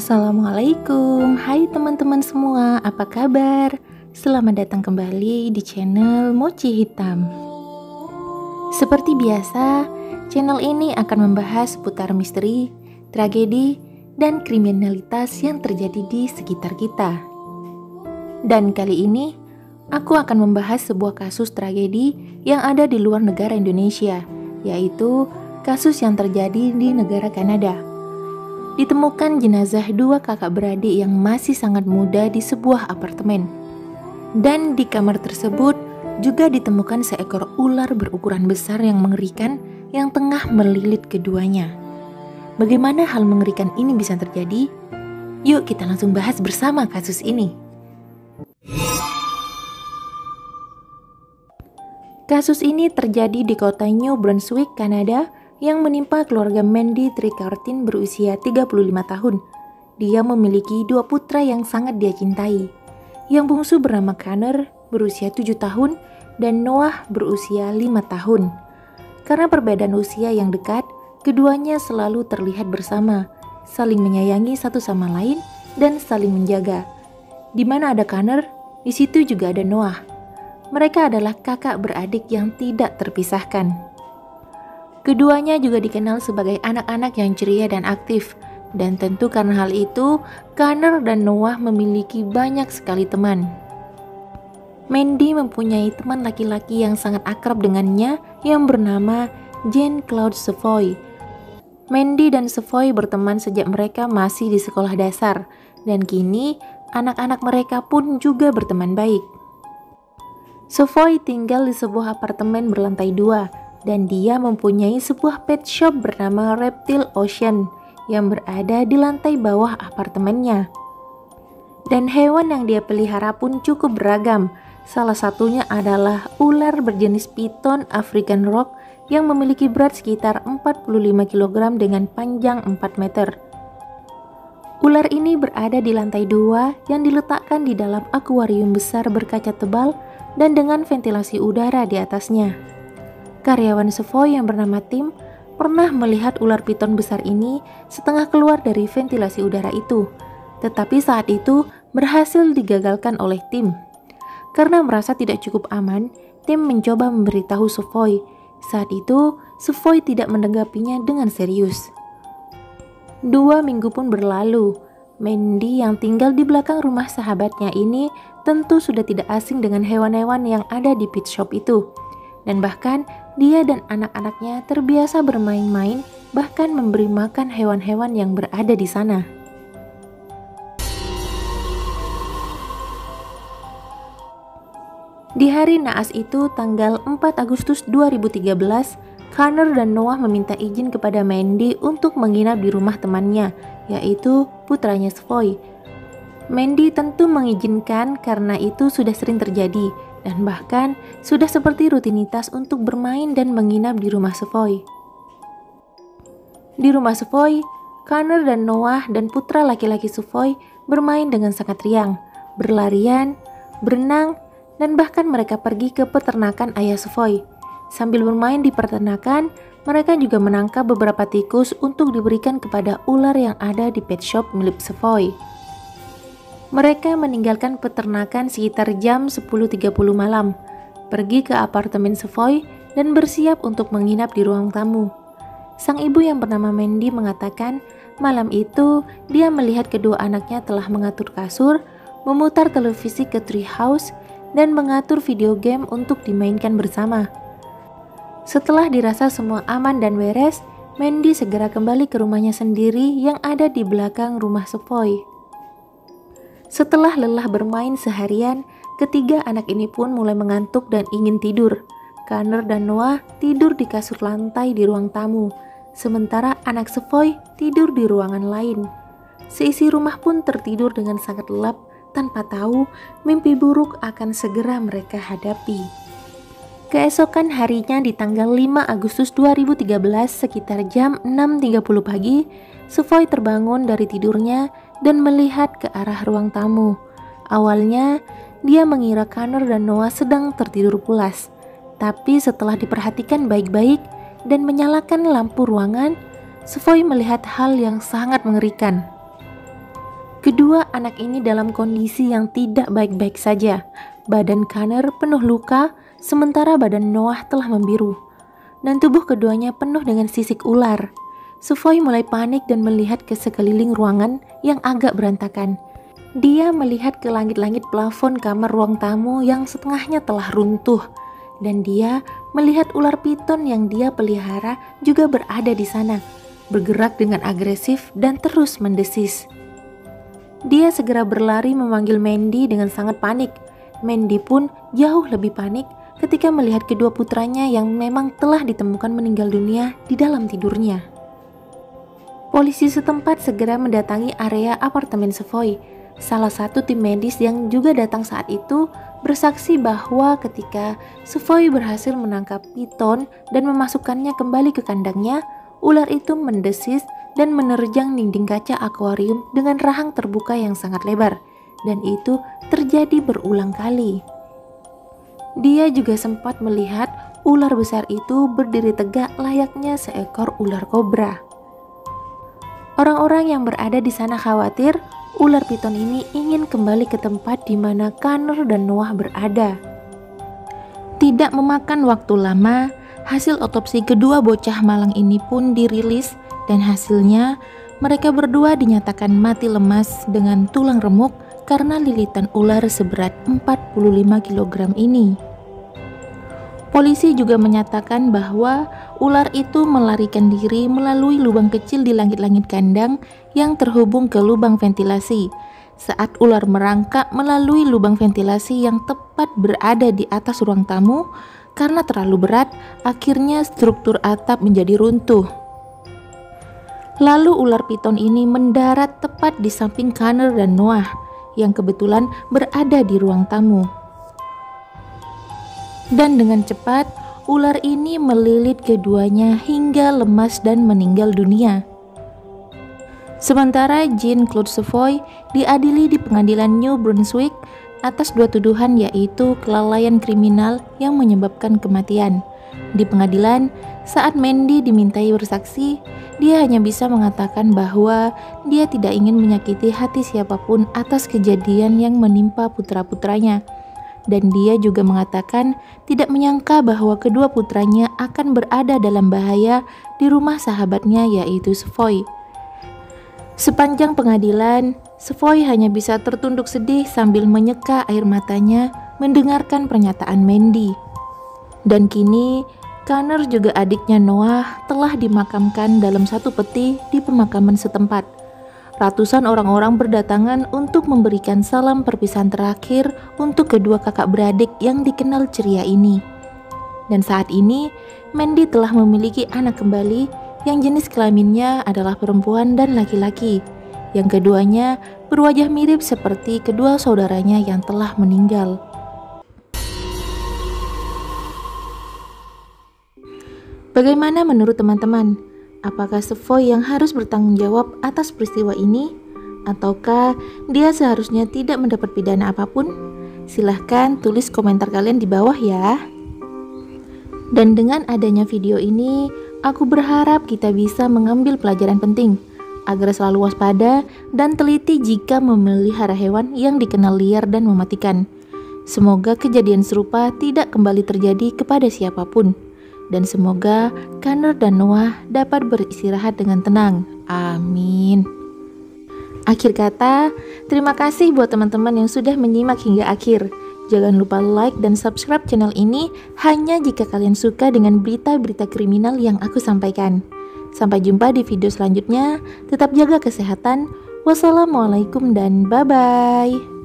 Assalamualaikum, hai teman-teman semua, apa kabar? Selamat datang kembali di channel Mochi Hitam. Seperti biasa, channel ini akan membahas seputar misteri, tragedi, dan kriminalitas yang terjadi di sekitar kita. Dan kali ini, aku akan membahas sebuah kasus tragedi yang ada di luar negara Indonesia, yaitu kasus yang terjadi di negara Kanada. Ditemukan jenazah dua kakak beradik yang masih sangat muda di sebuah apartemen. Dan di kamar tersebut juga ditemukan seekor ular berukuran besar yang mengerikan yang tengah melilit keduanya. Bagaimana hal mengerikan ini bisa terjadi? Yuk kita langsung bahas bersama kasus ini. Kasus ini terjadi di kota New Brunswick, Kanada, yang menimpa keluarga Mandy Trecartin berusia 35 tahun. Dia memiliki dua putra yang sangat dia cintai. Yang bungsu bernama Connor berusia 7 tahun dan Noah berusia 5 tahun. Karena perbedaan usia yang dekat, keduanya selalu terlihat bersama, saling menyayangi satu sama lain dan saling menjaga. Di mana ada Connor, di situ juga ada Noah. Mereka adalah kakak beradik yang tidak terpisahkan. Keduanya juga dikenal sebagai anak-anak yang ceria dan aktif, dan tentu karena hal itu, Connor dan Noah memiliki banyak sekali teman. Mandy mempunyai teman laki-laki yang sangat akrab dengannya yang bernama Jean-Claude Savoy. Mandy dan Savoy berteman sejak mereka masih di sekolah dasar, dan kini anak-anak mereka pun juga berteman baik. Savoy tinggal di sebuah apartemen berlantai 2, dan dia mempunyai sebuah pet shop bernama Reptile Ocean yang berada di lantai bawah apartemennya. Dan hewan yang dia pelihara pun cukup beragam. Salah satunya adalah ular berjenis Python African Rock yang memiliki berat sekitar 45 kg dengan panjang 4 meter. Ular ini berada di lantai 2 yang diletakkan di dalam akuarium besar berkaca tebal dan dengan ventilasi udara di atasnya. Karyawan Savoy yang bernama Tim pernah melihat ular piton besar ini setengah keluar dari ventilasi udara itu, tetapi saat itu berhasil digagalkan oleh Tim. Karena merasa tidak cukup aman, Tim mencoba memberitahu Savoy. Saat itu, Savoy tidak menanggapinya dengan serius. 2 minggu pun berlalu. Mandy yang tinggal di belakang rumah sahabatnya ini tentu sudah tidak asing dengan hewan-hewan yang ada di pet shop itu. Dan bahkan dia dan anak-anaknya terbiasa bermain-main, bahkan memberi makan hewan-hewan yang berada di sana. Di hari naas itu, tanggal 4 Agustus 2013, Connor dan Noah meminta izin kepada Mandy untuk menginap di rumah temannya, yaitu putranya Savoy. Mandy tentu mengizinkan karena itu sudah sering terjadi, dan bahkan sudah seperti rutinitas untuk bermain dan menginap di rumah Savoy. Di rumah Savoy, Connor dan Noah dan putra laki-laki Savoy bermain dengan sangat riang, berlarian, berenang, dan bahkan mereka pergi ke peternakan ayah Savoy. Sambil bermain di peternakan, mereka juga menangkap beberapa tikus untuk diberikan kepada ular yang ada di pet shop milik Savoy. Mereka meninggalkan peternakan sekitar jam 10.30 malam, pergi ke apartemen Savoy dan bersiap untuk menginap di ruang tamu. Sang ibu yang bernama Mandy mengatakan malam itu dia melihat kedua anaknya telah mengatur kasur, memutar televisi ke treehouse, dan mengatur video game untuk dimainkan bersama. Setelah dirasa semua aman dan beres, Mandy segera kembali ke rumahnya sendiri yang ada di belakang rumah Savoy. Setelah lelah bermain seharian, ketiga anak ini pun mulai mengantuk dan ingin tidur. Connor dan Noah tidur di kasur lantai di ruang tamu, sementara anak Savoy tidur di ruangan lain. Seisi rumah pun tertidur dengan sangat lelap tanpa tahu mimpi buruk akan segera mereka hadapi. Keesokan harinya di tanggal 5 Agustus 2013 sekitar jam 6.30 pagi, Savoy terbangun dari tidurnya dan melihat ke arah ruang tamu. Awalnya, dia mengira Connor dan Noah sedang tertidur pulas. Tapi setelah diperhatikan baik-baik dan menyalakan lampu ruangan, Savoy melihat hal yang sangat mengerikan. Kedua anak ini dalam kondisi yang tidak baik-baik saja. Badan Connor penuh luka, sementara badan Noah telah membiru. Dan tubuh keduanya penuh dengan sisik ular. Sufoi mulai panik dan melihat ke sekeliling ruangan yang agak berantakan. Dia melihat ke langit-langit plafon kamar ruang tamu yang setengahnya telah runtuh. Dan dia melihat ular piton yang dia pelihara juga berada di sana, bergerak dengan agresif dan terus mendesis. Dia segera berlari memanggil Mandy dengan sangat panik. Mandy pun jauh lebih panik ketika melihat kedua putranya yang memang telah ditemukan meninggal dunia di dalam tidurnya. Polisi setempat segera mendatangi area apartemen Sufoi. Salah satu tim medis yang juga datang saat itu bersaksi bahwa ketika Sufoi berhasil menangkap piton dan memasukkannya kembali ke kandangnya, ular itu mendesis dan menerjang dinding kaca akuarium dengan rahang terbuka yang sangat lebar, dan itu terjadi berulang kali. Dia juga sempat melihat ular besar itu berdiri tegak layaknya seekor ular kobra. Orang-orang yang berada di sana khawatir ular piton ini ingin kembali ke tempat di mana Connor dan Noah berada. Tidak memakan waktu lama, hasil otopsi kedua bocah malang ini pun dirilis dan hasilnya mereka berdua dinyatakan mati lemas dengan tulang remuk karena lilitan ular seberat 45 kg ini. Polisi juga menyatakan bahwa ular itu melarikan diri melalui lubang kecil di langit-langit kandang yang terhubung ke lubang ventilasi. Saat ular merangkak melalui lubang ventilasi yang tepat berada di atas ruang tamu, karena terlalu berat, akhirnya struktur atap menjadi runtuh. Lalu ular piton ini mendarat tepat di samping Connor dan Noah yang kebetulan berada di ruang tamu. Dan dengan cepat, ular ini melilit keduanya hingga lemas dan meninggal dunia. Sementara Jean-Claude Sufoi diadili di pengadilan New Brunswick atas dua tuduhan, yaitu kelalaian kriminal yang menyebabkan kematian. Di pengadilan, saat Mandy dimintai bersaksi, dia hanya bisa mengatakan bahwa dia tidak ingin menyakiti hati siapapun atas kejadian yang menimpa putra-putranya. Dan dia juga mengatakan tidak menyangka bahwa kedua putranya akan berada dalam bahaya di rumah sahabatnya, yaitu Sufoi. Sepanjang pengadilan, Sufoi hanya bisa tertunduk sedih sambil menyeka air matanya mendengarkan pernyataan Mandy. Dan kini, Connor juga adiknya Noah telah dimakamkan dalam satu peti di pemakaman setempat. Ratusan orang-orang berdatangan untuk memberikan salam perpisahan terakhir untuk kedua kakak beradik yang dikenal ceria ini. Dan saat ini, Mandy telah memiliki anak kembali yang jenis kelaminnya adalah perempuan dan laki-laki. Yang keduanya berwajah mirip seperti kedua saudaranya yang telah meninggal. Bagaimana menurut teman-teman? Apakah Sufoi yang harus bertanggung jawab atas peristiwa ini? Ataukah dia seharusnya tidak mendapat pidana apapun? Silahkan tulis komentar kalian di bawah ya. Dan dengan adanya video ini, aku berharap kita bisa mengambil pelajaran penting agar selalu waspada dan teliti jika memelihara hewan yang dikenal liar dan mematikan. Semoga kejadian serupa tidak kembali terjadi kepada siapapun. Dan semoga Connor dan Noah dapat beristirahat dengan tenang. Amin. Akhir kata, terima kasih buat teman-teman yang sudah menyimak hingga akhir. Jangan lupa like dan subscribe channel ini hanya jika kalian suka dengan berita-berita kriminal yang aku sampaikan. Sampai jumpa di video selanjutnya. Tetap jaga kesehatan. Wassalamualaikum dan bye-bye.